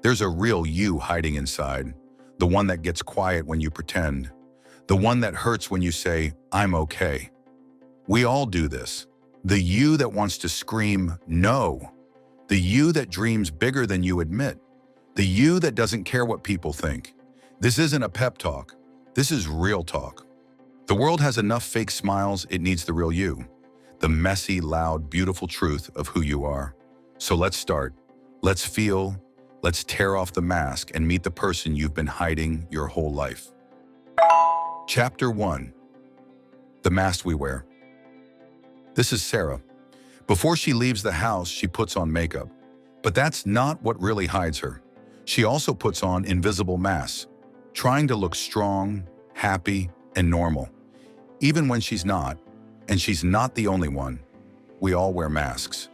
There's a real you hiding inside, the one that gets quiet when you pretend, the one that hurts when you say, "I'm okay." We all do this. The you that wants to scream, "No." The you that dreams bigger than you admit. The you that doesn't care what people think. This isn't a pep talk. This is real talk. The world has enough fake smiles, it needs the real you. The messy, loud, beautiful truth of who you are. So let's start. Let's feel. Let's tear off the mask and meet the person you've been hiding your whole life. Chapter 1. The Mask We Wear. This is Sarah. Before she leaves the house, she puts on makeup. But that's not what really hides her. She also puts on invisible masks, trying to look strong, happy, and normal. Even when she's not, and she's not the only one, we all wear masks.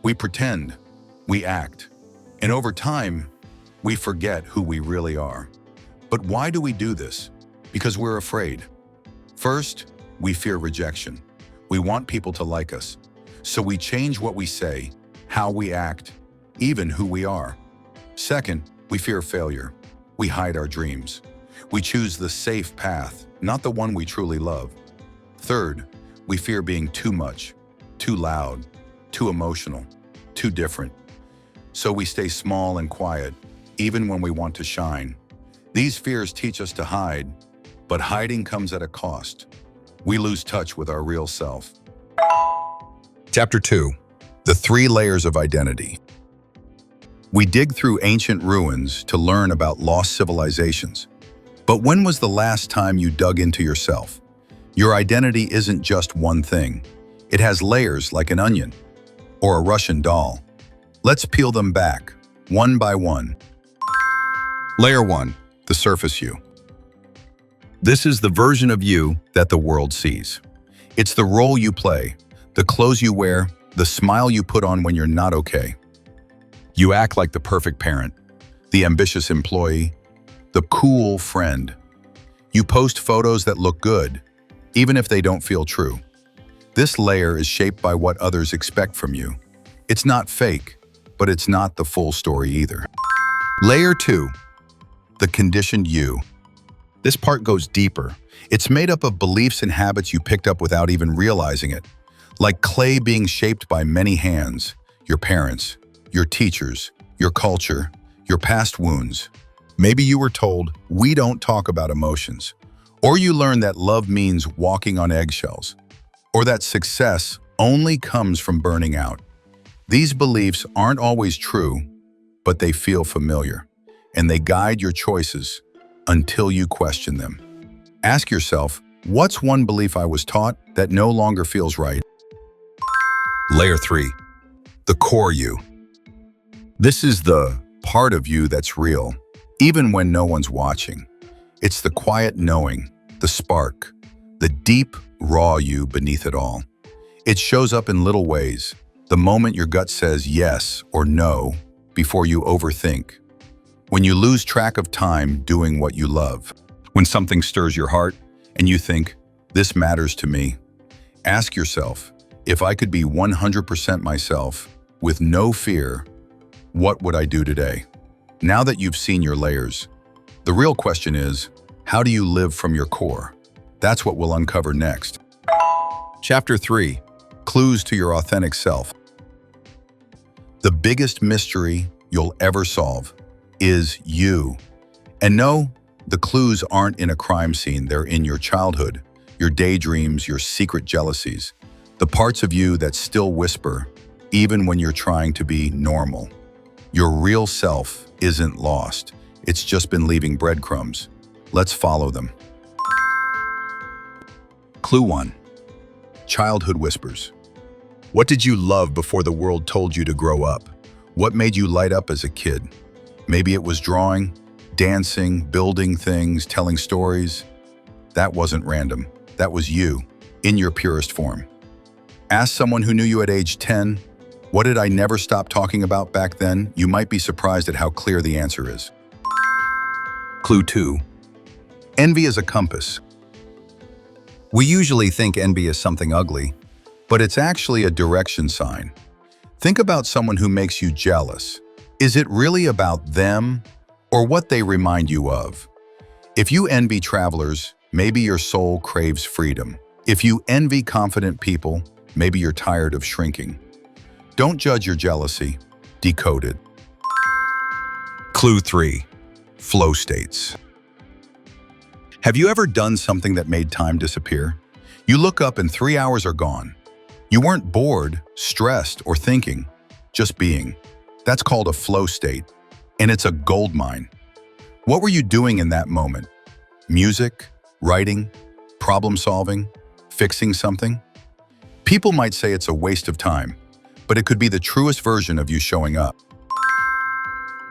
We pretend, we act, and over time, we forget who we really are. But why do we do this? Because we're afraid. First, we fear rejection. We want people to like us. So we change what we say, how we act, even who we are. Second, we fear failure. We hide our dreams. We choose the safe path, not the one we truly love. Third, we fear being too much, too loud, too emotional, too different. So we stay small and quiet, even when we want to shine. These fears teach us to hide, but hiding comes at a cost. We lose touch with our real self. Chapter 2. The 3 Layers of Identity. We dig through ancient ruins to learn about lost civilizations. But when was the last time you dug into yourself? Your identity isn't just one thing. It has layers like an onion or a Russian doll. Let's peel them back, one by one. Layer 1, the surface you. This is the version of you that the world sees. It's the role you play, the clothes you wear, the smile you put on when you're not okay. You act like the perfect parent, the ambitious employee, the cool friend. You post photos that look good, even if they don't feel true. This layer is shaped by what others expect from you. It's not fake, but it's not the full story either. Layer 2, the conditioned you. This part goes deeper. It's made up of beliefs and habits you picked up without even realizing it. Like clay being shaped by many hands, your parents, your teachers, your culture, your past wounds. Maybe you were told, "We don't talk about emotions." Or you learned that love means walking on eggshells. Or that success only comes from burning out. These beliefs aren't always true, but they feel familiar. And they guide your choices until you question them. Ask yourself, what's one belief I was taught that no longer feels right? Layer 3, the core you. This is the part of you that's real, even when no one's watching. It's the quiet knowing, the spark, the deep, raw you beneath it all. It shows up in little ways, the moment your gut says yes or no before you overthink. When you lose track of time doing what you love. When something stirs your heart and you think, "This matters to me." Ask yourself, if I could be 100% myself with no fear, what would I do today? Now that you've seen your layers, the real question is, how do you live from your core? That's what we'll uncover next. Chapter 3, Clues to Your Authentic Self. The biggest mystery you'll ever solve is you. And no, the clues aren't in a crime scene, they're in your childhood, your daydreams, your secret jealousies, the parts of you that still whisper, even when you're trying to be normal. Your real self isn't lost, it's just been leaving breadcrumbs. Let's follow them. Clue 1. Childhood whispers. What did you love before the world told you to grow up? What made you light up as a kid? Maybe it was drawing, dancing, building things, telling stories. That wasn't random. That was you, in your purest form. Ask someone who knew you at age 10, what did I never stop talking about back then? You might be surprised at how clear the answer is. Clue 2. Envy is a compass. We usually think envy is something ugly, but it's actually a direction sign. Think about someone who makes you jealous. Is it really about them or what they remind you of? If you envy travelers, maybe your soul craves freedom. If you envy confident people, maybe you're tired of shrinking. Don't judge your jealousy, decode it. Clue 3. Flow states. Have you ever done something that made time disappear? You look up and 3 hours are gone. You weren't bored, stressed, or thinking, just being. That's called a flow state, and it's a gold mine. What were you doing in that moment? Music, writing, problem solving, fixing something? People might say it's a waste of time, but it could be the truest version of you showing up.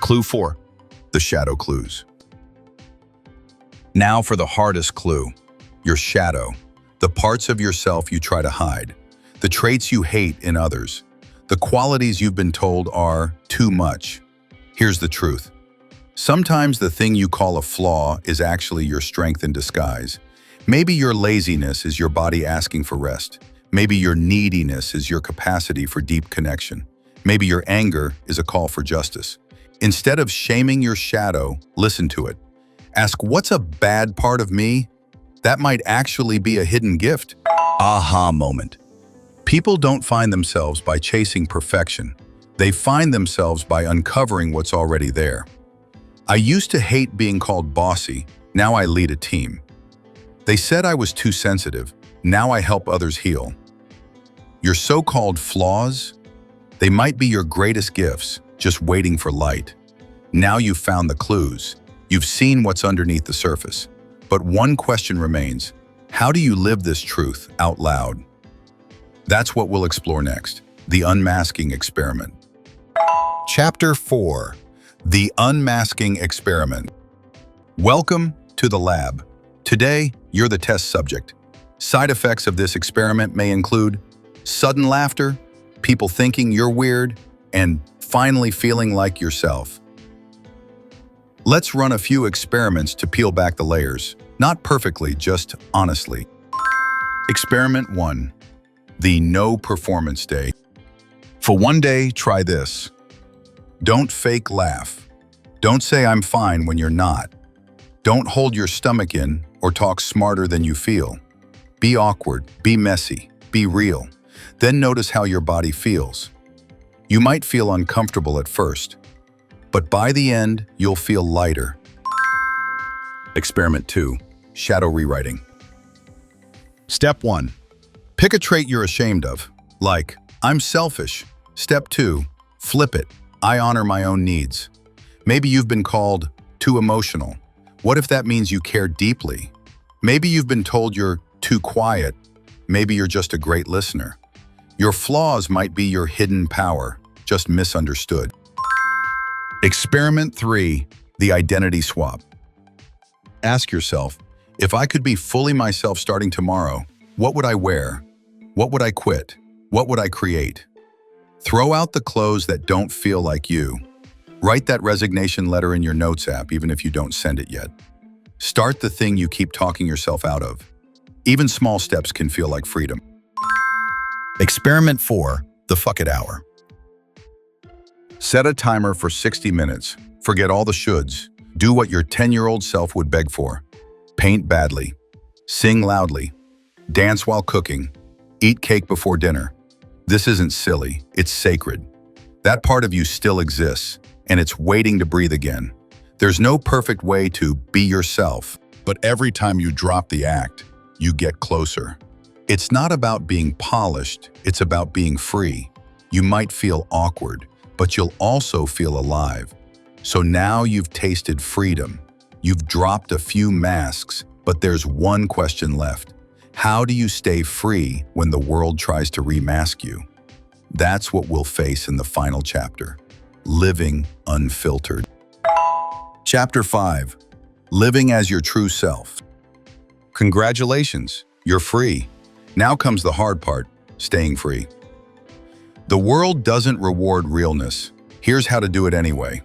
Clue 4. The shadow clues. Now for the hardest clue. Your shadow. The parts of yourself you try to hide. The traits you hate in others. The qualities you've been told are too much. Here's the truth. Sometimes the thing you call a flaw is actually your strength in disguise. Maybe your laziness is your body asking for rest. Maybe your neediness is your capacity for deep connection. Maybe your anger is a call for justice. Instead of shaming your shadow, listen to it. Ask, what's a bad part of me? That might actually be a hidden gift. Aha moment. People don't find themselves by chasing perfection. They find themselves by uncovering what's already there. I used to hate being called bossy. Now I lead a team. They said I was too sensitive. Now I help others heal. Your so-called flaws, they might be your greatest gifts, just waiting for light. Now you've found the clues. You've seen what's underneath the surface. But one question remains. How do you live this truth out loud? That's what we'll explore next. The Unmasking Experiment. Chapter 4. The Unmasking Experiment. Welcome to the lab. Today, you're the test subject. Side effects of this experiment may include sudden laughter, people thinking you're weird, and finally feeling like yourself. Let's run a few experiments to peel back the layers. Not perfectly, just honestly. Experiment 1. The No Performance Day. For one day, try this. Don't fake laugh. Don't say I'm fine when you're not. Don't hold your stomach in or talk smarter than you feel. Be awkward, be messy, be real. Then notice how your body feels. You might feel uncomfortable at first, but by the end, you'll feel lighter. Experiment 2. Shadow rewriting. Step 1. Pick a trait you're ashamed of, like, I'm selfish. Step 2. Flip it. I honor my own needs. Maybe you've been called too emotional. What if that means you care deeply? Maybe you've been told you're too quiet. Maybe you're just a great listener. Your flaws might be your hidden power, just misunderstood. Experiment 3. The identity swap. Ask yourself, if I could be fully myself starting tomorrow, what would I wear? What would I quit? What would I create? Throw out the clothes that don't feel like you. Write that resignation letter in your notes app, even if you don't send it yet. Start the thing you keep talking yourself out of. Even small steps can feel like freedom. Experiment 4. The fuck it hour. Set a timer for 60 minutes. Forget all the shoulds. Do what your 10-year-old self would beg for. Paint badly. Sing loudly. Dance while cooking. Eat cake before dinner. This isn't silly, it's sacred. That part of you still exists, and it's waiting to breathe again. There's no perfect way to be yourself, but every time you drop the act, you get closer. It's not about being polished, it's about being free. You might feel awkward, but you'll also feel alive. So now you've tasted freedom. You've dropped a few masks, but there's one question left. How do you stay free when the world tries to remask you? That's what we'll face in the final chapter. Living unfiltered. Chapter 5. Living as your true self. Congratulations, you're free. Now comes the hard part, staying free. The world doesn't reward realness. Here's how to do it anyway.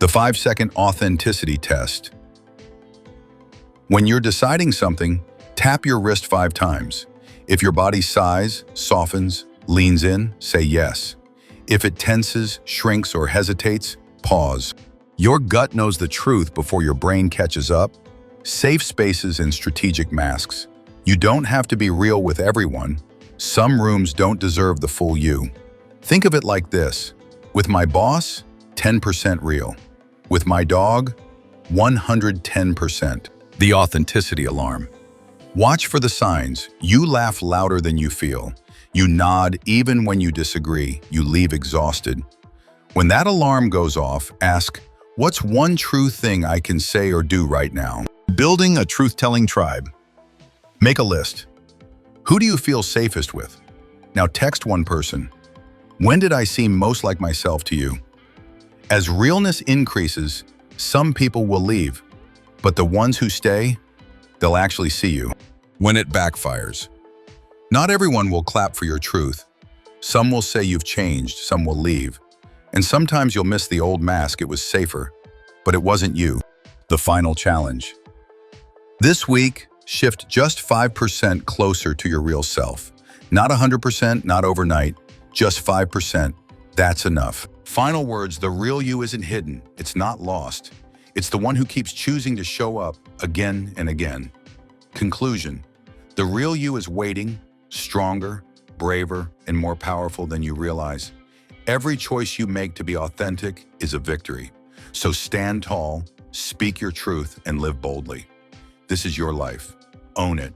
The 5-second authenticity test. When you're deciding something, tap your wrist 5 times. If your body sighs, softens, leans in, say yes. If it tenses, shrinks, or hesitates, pause. Your gut knows the truth before your brain catches up. Safe spaces and strategic masks. You don't have to be real with everyone. Some rooms don't deserve the full you. Think of it like this. With my boss, 10% real. With my dog, 110%. The authenticity alarm. Watch for the signs. You laugh louder than you feel. You nod even when you disagree. You leave exhausted. When that alarm goes off, ask, what's one true thing I can say or do right now? Building a truth-telling tribe. Make a list. Who do you feel safest with? Now text one person. When did I seem most like myself to you? As realness increases, some people will leave, but the ones who stay, they'll actually see you. When it backfires. Not everyone will clap for your truth. Some will say you've changed, some will leave. And sometimes you'll miss the old mask, it was safer, but it wasn't you. The final challenge. This week, shift just 5% closer to your real self. Not 100%, not overnight, just 5%. That's enough. Final words, the real you isn't hidden. It's not lost. It's the one who keeps choosing to show up again and again. Conclusion, the real you is waiting, stronger, braver, and more powerful than you realize. Every choice you make to be authentic is a victory. So stand tall, speak your truth, and live boldly. This is your life. Own it.